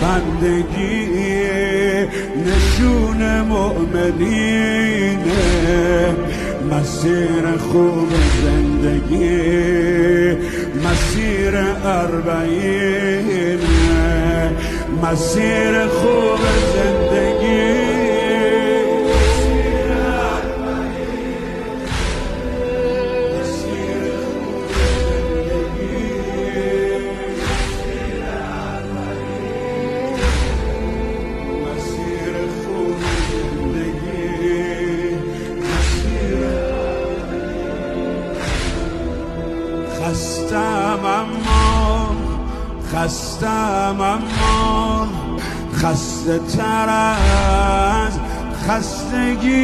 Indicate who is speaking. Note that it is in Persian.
Speaker 1: بندگی نشون مؤمنینه، مسیر خوب زندگی مسیر اربعینه، مسیر خوب زندگی خستم اما خسته تر از خستگی